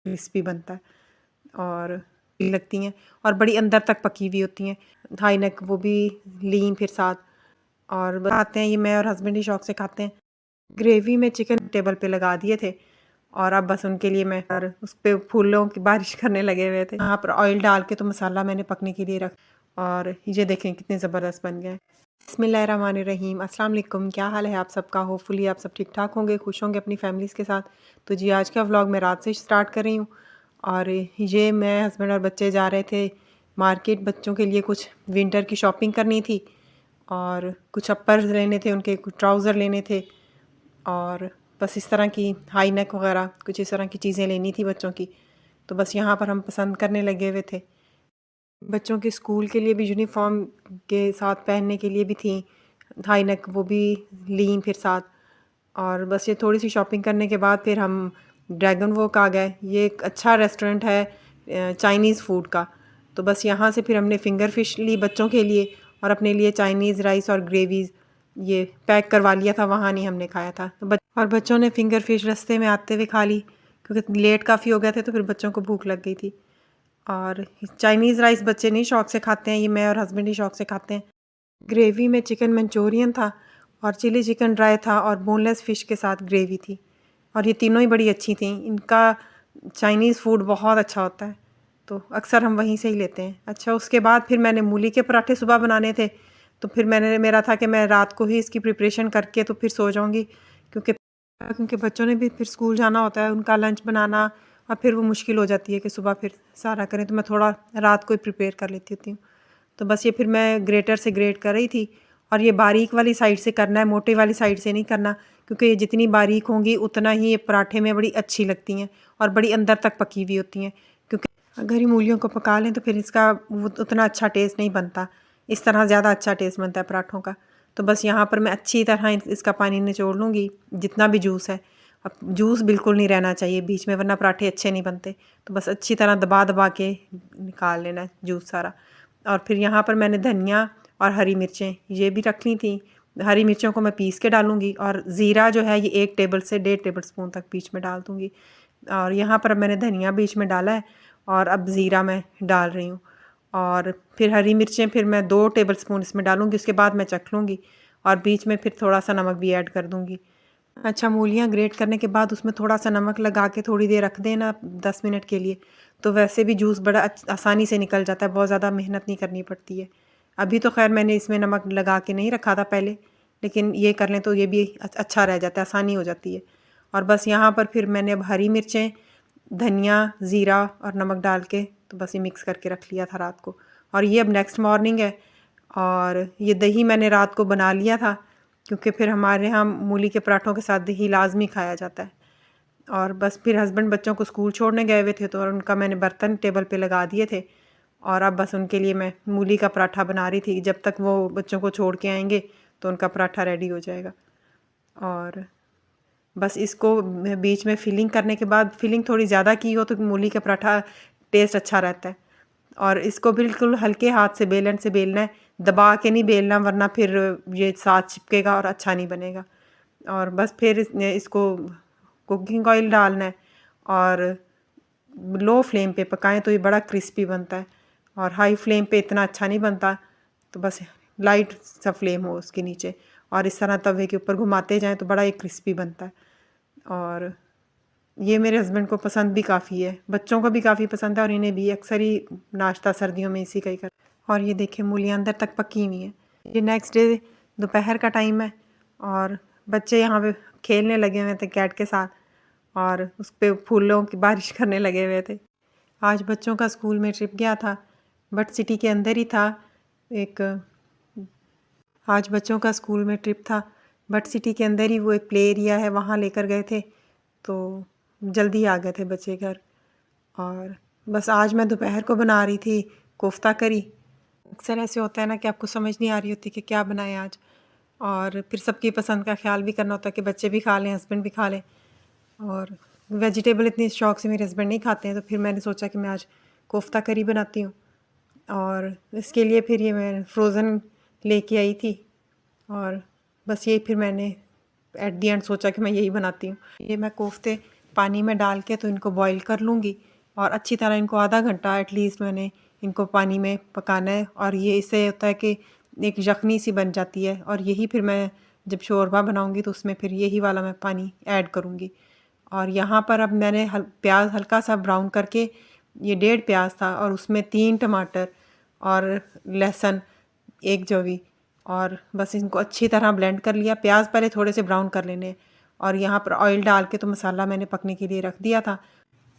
Crispy बनता है और लगती हैं और बड़ी अंदर तक पकी हुई होती हैं। हाई नेक वो भी लीन फिर साथ और खाते हैं, ये मैं और हस्बैंड ही शौक से खाते हैं। ग्रेवी में चिकन टेबल पे लगा दिए थे और अब बस उनके लिए मैं और उस पे फूलों की बारिश करने लगे हुए थे। यहाँ पर ऑयल डाल के तो मसाला मैंने पकने के लिए रख और ये देखें कितने ज़बरदस्त बन गए। बिस्मिल्लाहिर्रहमानिर्रहीम, अस्सलाम वालेकुम। क्या हाल है आप सबका? होपफुली आप सब ठीक ठाक होंगे, खुश होंगे अपनी फैमिलीज़ के साथ। तो जी आज का व्लॉग मैं रात से स्टार्ट कर रही हूँ और ये मैं हस्बैंड और बच्चे जा रहे थे मार्केट, बच्चों के लिए कुछ विंटर की शॉपिंग करनी थी और कुछ अपर्स लेने थे, उनके कुछ ट्राउज़र लेने थे और बस इस तरह की हाई नेक वगैरह कुछ इस तरह की चीज़ें लेनी थी बच्चों की। तो बस यहाँ पर हम पसंद करने लगे हुए थे। बच्चों के स्कूल के लिए भी यूनिफ़ॉर्म के साथ पहनने के लिए भी थी हाई नेक, वो भी लीन फिर साथ और बस ये थोड़ी सी शॉपिंग करने के बाद फिर हम ड्रैगन वॉक आ गए। ये एक अच्छा रेस्टोरेंट है चाइनीज़ फूड का। तो बस यहाँ से फिर हमने फिंगर फ़िश ली बच्चों के लिए और अपने लिए चाइनीज़ राइस और ग्रेवीज़ ये पैक करवा लिया था, वहाँ नहीं हमने खाया था। तो और बच्चों ने फिंगर फ़िश रास्ते में आते हुए खा ली क्योंकि लेट काफ़ी हो गए थे, तो फिर बच्चों को भूख लग गई थी। और चाइनीज़ राइस बच्चे नहीं शौक से खाते हैं, ये मैं और हस्बैंड ही शौक से खाते हैं। ग्रेवी में चिकन मंचूरियन था और चिली चिकन ड्राई था और बोनलेस फ़िश के साथ ग्रेवी थी और ये तीनों ही बड़ी अच्छी थी। इनका चाइनीज़ फूड बहुत अच्छा होता है, तो अक्सर हम वहीं से ही लेते हैं। अच्छा, उसके बाद फिर मैंने मूली के पराठे सुबह बनाने थे, तो फिर मेरा था कि मैं रात को ही इसकी प्रिपरेशन करके तो फिर सो जाऊँगी क्योंकि बच्चों ने भी फिर स्कूल जाना होता है, उनका लंच बनाना और फिर वो मुश्किल हो जाती है कि सुबह फिर सारा करें, तो मैं थोड़ा रात को ही प्रिपेयर कर लेती होती हूँ। तो बस ये फिर मैं ग्रेटर से ग्रेट कर रही थी और ये बारीक वाली साइड से करना है, मोटे वाली साइड से नहीं करना क्योंकि ये जितनी बारीक होंगी उतना ही ये पराठे में बड़ी अच्छी लगती हैं और बड़ी अंदर तक पकी हुई होती हैं। क्योंकि अगर ही मूलियों को पका लें तो फिर इसका वो उतना अच्छा टेस्ट नहीं बनता, इस तरह ज़्यादा अच्छा टेस्ट बनता है पराठों का। तो बस यहाँ पर मैं अच्छी तरह इसका पानी निचोड़ लूँगी, जितना भी जूस है। अब जूस बिल्कुल नहीं रहना चाहिए बीच में, वरना पराठे अच्छे नहीं बनते। तो बस अच्छी तरह दबा दबा के निकाल लेना है जूस सारा। और फिर यहाँ पर मैंने धनिया और हरी मिर्चें ये भी रख ली थी। हरी मिर्चों को मैं पीस के डालूँगी और ज़ीरा जो है ये 1 टेबल से 1.5 टेबल स्पून तक बीच में डाल दूँगी। और यहाँ पर मैंने धनिया बीच में डाला है और अब ज़ीरा मैं डाल रही हूँ और फिर हरी मिर्चें फिर मैं 2 टेबल स्पून इसमें डालूँगी, उसके बाद मैं चख लूँगी और बीच में फिर थोड़ा-सा नमक भी ऐड कर दूँगी। अच्छा, मूलियाँ ग्रेट करने के बाद उसमें थोड़ा-सा नमक लगा के थोड़ी देर रख देना 10 मिनट के लिए, तो वैसे भी जूस बड़ा आसानी से निकल जाता है, बहुत ज़्यादा मेहनत नहीं करनी पड़ती है। अभी तो ख़ैर मैंने इसमें नमक लगा के नहीं रखा था पहले, लेकिन ये कर लें तो ये भी अच्छा रह जाता है, आसानी हो जाती है। और बस यहाँ पर फिर मैंने अब हरी मिर्चें, धनिया, ज़ीरा और नमक डाल के तो बस ये मिक्स करके रख लिया था रात को और ये अब नेक्स्ट मॉर्निंग है। और ये दही मैंने रात को बना लिया था क्योंकि फिर हमारे यहाँ मूली के पराठों के साथ दही लाज़मी खाया जाता है। और बस फिर हस्बैंड बच्चों को स्कूल छोड़ने गए हुए थे तो उनका मैंने बर्तन टेबल पे लगा दिए थे और अब बस उनके लिए मैं मूली का पराठा बना रही थी। जब तक वो बच्चों को छोड़ के आएँगे तो उनका पराठा रेडी हो जाएगा। और बस इसको बीच में फिलिंग करने के बाद, फिलिंग थोड़ी ज़्यादा की हो तो मूली का पराठा टेस्ट अच्छा रहता है। और इसको बिल्कुल हल्के हाथ से बेलन से बेलना है, दबा के नहीं बेलना वरना फिर ये साथ चिपकेगा और अच्छा नहीं बनेगा। और बस फिर इसको कुकिंग ऑयल डालना है और लो फ्लेम पे पकाएं तो ये बड़ा क्रिस्पी बनता है और हाई फ्लेम पे इतना अच्छा नहीं बनता। तो बस लाइट सा फ्लेम हो उसके नीचे और इस तरह तवे के ऊपर घुमाते जाएं तो बड़ा ये क्रिस्पी बनता है। और ये मेरे हस्बैंड को पसंद भी काफ़ी है, बच्चों को भी काफ़ी पसंद है और इन्हें भी अक्सर ही नाश्ता सर्दियों में इसी का ही कर। और ये देखिए मूलियाँ अंदर तक पकी हुई हैं। ये नेक्स्ट डे दोपहर का टाइम है और बच्चे यहाँ पे खेलने लगे हुए थे कैट के साथ और उस पे फूलों की बारिश करने लगे हुए थे। आज बच्चों का स्कूल में ट्रिप गया था, बट सिटी के अंदर ही था। एक आज बच्चों का स्कूल में ट्रिप था, बट सिटी के अंदर ही वो एक प्ले एरिया है, वहाँ लेकर गए थे, तो जल्दी आ गए थे बच्चे घर। और बस आज मैं दोपहर को बना रही थी कोफ्ता करी। अक्सर ऐसे होता है ना कि आपको समझ नहीं आ रही होती कि क्या बनाएं आज, और फिर सबकी पसंद का ख्याल भी करना होता है कि बच्चे भी खा लें, हस्बैंड भी खा लें। और वेजिटेबल इतनी शौक से मेरे हस्बैंड नहीं खाते हैं, तो फिर मैंने सोचा कि मैं आज कोफ्ता करी बनाती हूँ। और इसके लिए फिर ये मैं फ्रोज़न लेके आई थी और बस ये फिर मैंने एट दी एंड सोचा कि मैं यही बनाती हूँ। ये मैं कोफ्ते पानी में डाल के तो इनको बॉईल कर लूँगी और अच्छी तरह इनको आधा घंटा एटलीस्ट मैंने इनको पानी में पकाना है। और ये इससे होता है कि एक यखनी सी बन जाती है और यही फिर मैं जब शोरबा बनाऊँगी तो उसमें फिर यही वाला मैं पानी ऐड करूँगी। और यहाँ पर अब मैंने प्याज हल्का सा ब्राउन करके, ये 1.5 प्याज था और उसमें 3 टमाटर और लहसुन 1 जवी, और बस इनको अच्छी तरह ब्लेंड कर लिया। प्याज पहले थोड़े से ब्राउन कर लेने और यहाँ पर ऑयल डाल के तो मसाला मैंने पकने के लिए रख दिया था।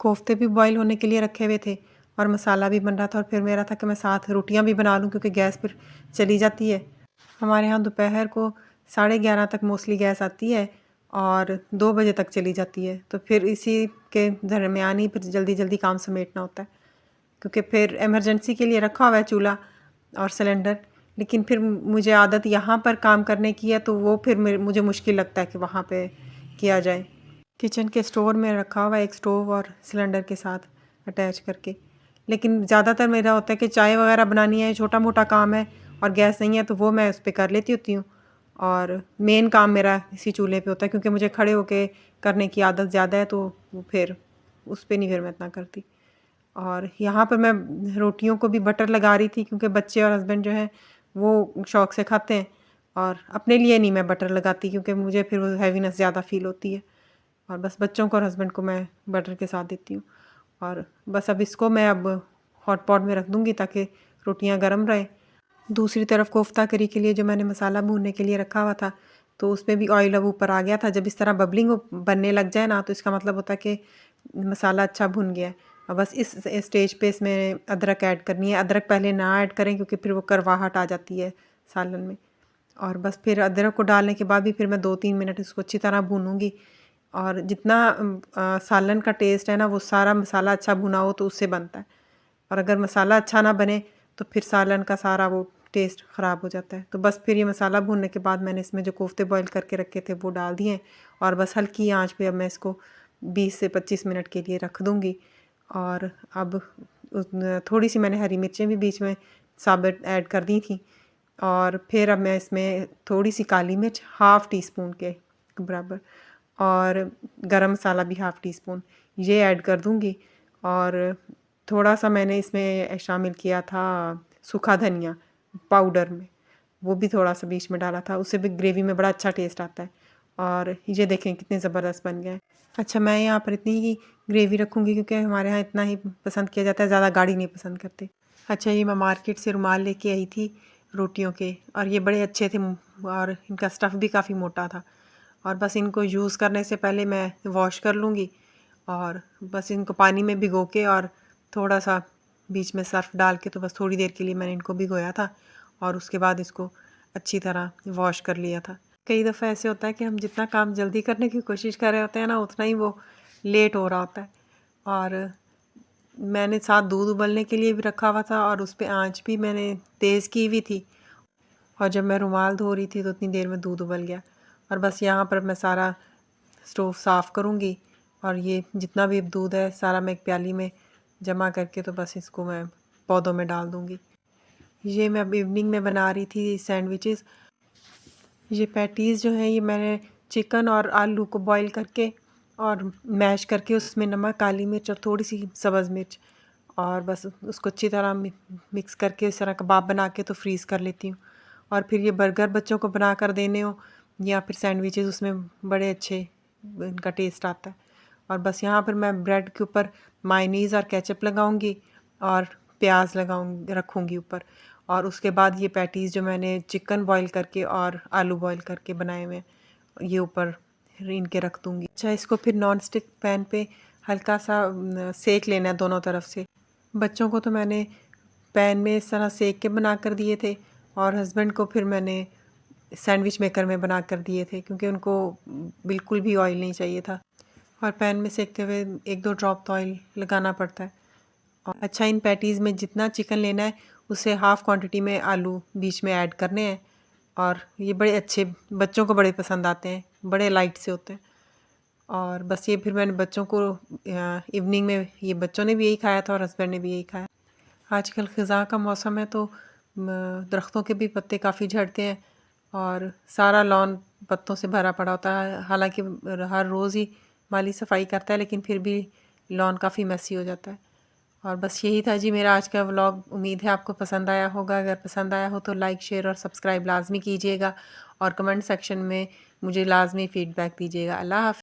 कोफ्ते भी बॉईल होने के लिए रखे हुए थे और मसाला भी बन रहा था और फिर मेरा था कि मैं साथ रोटियां भी बना लूं क्योंकि गैस फिर चली जाती है। हमारे यहाँ दोपहर को 11:30 तक मोस्टली गैस आती है और 2 बजे तक चली जाती है, तो फिर इसी के दरमियान ही फिर जल्दी जल्दी काम समेटना होता है क्योंकि फिर इमरजेंसी के लिए रखा हुआ है चूल्हा और सिलेंडर। लेकिन फिर मुझे आदत यहाँ पर काम करने की है तो वो फिर मुझे मुश्किल लगता है कि वहाँ पे किया जाए। किचन के स्टोर में रखा हुआ है एक स्टोव और सिलेंडर के साथ अटैच करके। लेकिन ज़्यादातर मेरा होता है कि चाय वगैरह बनानी है, छोटा मोटा काम है और गैस नहीं है तो वो मैं उस पर कर लेती होती हूँ। और मेन काम मेरा इसी चूल्हे पे होता है क्योंकि मुझे खड़े होके करने की आदत ज़्यादा है, तो वो फिर उस पर नहीं फिर मैं इतना करती। और यहाँ पर मैं रोटियों को भी बटर लगा रही थी क्योंकि बच्चे और हस्बैंड जो हैं वो शौक़ से खाते हैं, और अपने लिए नहीं मैं बटर लगाती क्योंकि मुझे फिर वो हैवीनेस ज़्यादा फ़ील होती है। और बस बच्चों को और हस्बैंड को मैं बटर के साथ देती हूँ। और बस अब इसको मैं अब हॉट पॉट में रख दूँगी ताकि रोटियाँ गर्म रहें। दूसरी तरफ कोफ्ता करी के लिए जो मैंने मसाला भूनने के लिए रखा हुआ था, तो उसमें भी ऑयल अब ऊपर आ गया था। जब इस तरह बबलिंग बनने लग जाए ना तो इसका मतलब होता है कि मसाला अच्छा भुन गया है। और बस इस स्टेज पे इसमें अदरक ऐड करनी है। अदरक पहले ना ऐड करें क्योंकि फिर वो करवाहट आ जाती है सालन में। और बस फिर अदरक को डालने के बाद भी फिर मैं 2-3 मिनट इसको अच्छी तरह भूनूँगी। और जितना सालन का टेस्ट है ना वो सारा मसाला अच्छा भुना हो तो उससे बनता है। और अगर मसाला अच्छा ना बने तो फिर सालन का सारा वो टेस्ट ख़राब हो जाता है। तो बस फिर ये मसाला भूनने के बाद मैंने इसमें जो कोफ्ते बॉईल करके रखे थे वो डाल दिए और बस हल्की आंच पे अब मैं इसको 20 से 25 मिनट के लिए रख दूँगी। और अब थोड़ी सी मैंने हरी मिर्चें भी बीच में साबुत ऐड कर दी थी। और फिर अब मैं इसमें थोड़ी सी काली मिर्च हाफ़ टी स्पून के बराबर और गरम मसाला भी हाफ़ टी स्पून ये ऐड कर दूँगी। और थोड़ा सा मैंने इसमें शामिल किया था सूखा धनिया पाउडर में, वो भी थोड़ा सा बीच में डाला था, उससे भी ग्रेवी में बड़ा अच्छा टेस्ट आता है। और ये देखें कितने ज़बरदस्त बन गए। अच्छा, मैं यहाँ पर इतनी ही ग्रेवी रखूँगी क्योंकि हमारे यहाँ इतना ही पसंद किया जाता है, ज़्यादा गाढ़ी नहीं पसंद करते। अच्छा, ये मैं मार्केट से रुमाल लेके आई थी रोटियों के, और ये बड़े अच्छे थे और इनका स्टफ़ भी काफ़ी मोटा था। और बस इनको यूज़ करने से पहले मैं वॉश कर लूँगी और बस इनको पानी में भिगो के और थोड़ा सा बीच में सर्फ़ डाल के तो बस थोड़ी देर के लिए मैंने इनको भिगोया था और उसके बाद इसको अच्छी तरह वॉश कर लिया था। कई दफ़ा ऐसे होता है कि हम जितना काम जल्दी करने की कोशिश कर रहे होते हैं ना उतना ही वो लेट हो रहा होता है। और मैंने साथ दूध उबलने के लिए भी रखा हुआ था और उस पे आँच भी मैंने तेज़ की हुई थी, और जब मैं रुमाल धो रही थी तो उतनी देर में दूध उबल गया। और बस यहाँ पर मैं सारा स्टोव साफ़ करूँगी और ये जितना भी दूध है सारा मैं एक प्याली में जमा करके तो बस इसको मैं पौधों में डाल दूँगी। ये मैं अब इवनिंग में बना रही थी सैंडविचेस। ये पैटीज़ जो हैं ये मैंने चिकन और आलू को बॉईल करके और मैश करके उसमें नमक, काली मिर्च और थोड़ी सी सब्ज़ मिर्च और बस उसको अच्छी तरह मिक्स करके इस तरह कबाब बना के तो फ्रीज़ कर लेती हूँ। और फिर ये बर्गर बच्चों को बना कर देने हो या फिर सैंडविचेस, उसमें बड़े अच्छे इनका टेस्ट आता है। और बस यहाँ पर मैं ब्रेड के ऊपर मायोनीज़ और केचप लगाऊंगी और प्याज रखूँगी ऊपर। और उसके बाद ये पैटीज़ जो मैंने चिकन बॉईल करके और आलू बॉईल करके बनाए हुए हैं ये ऊपर इनके रख दूँगी। अच्छा, इसको फिर नॉन स्टिक पैन पे हल्का सा सेक लेना है दोनों तरफ से। बच्चों को तो मैंने पैन में इस तरह सेक के बना कर दिए थे और हस्बैंड को फिर मैंने सैंडविच मेकर में बना कर दिए थे क्योंकि उनको बिल्कुल भी ऑयल नहीं चाहिए था। और पैन में सेकते हुए 1-2 ड्रॉप तो ऑयल लगाना पड़ता है। और अच्छा, इन पैटीज़ में जितना चिकन लेना है उससे हाफ़ क्वांटिटी में आलू बीच में ऐड करने हैं। और ये बड़े अच्छे बच्चों को बड़े पसंद आते हैं, बड़े लाइट से होते हैं। और बस ये फिर मैंने बच्चों को इवनिंग में ये बच्चों ने भी यही खाया था और हस्बैंड ने भी यही खाया। आजकल ख़ज़ां का मौसम है तो दरख्तों के भी पत्ते काफ़ी झड़ते हैं और सारा लॉन पत्तों से भरा पड़ा होता है। हालांकि हर रोज़ ही माली सफाई करता है, लेकिन फिर भी लॉन काफ़ी मेसी हो जाता है। और बस यही था जी मेरा आज का व्लॉग। उम्मीद है आपको पसंद आया होगा। अगर पसंद आया हो तो लाइक, शेयर और सब्सक्राइब लाजमी कीजिएगा और कमेंट सेक्शन में मुझे लाजमी फ़ीडबैक दीजिएगा। अल्लाह हाफ़िज़।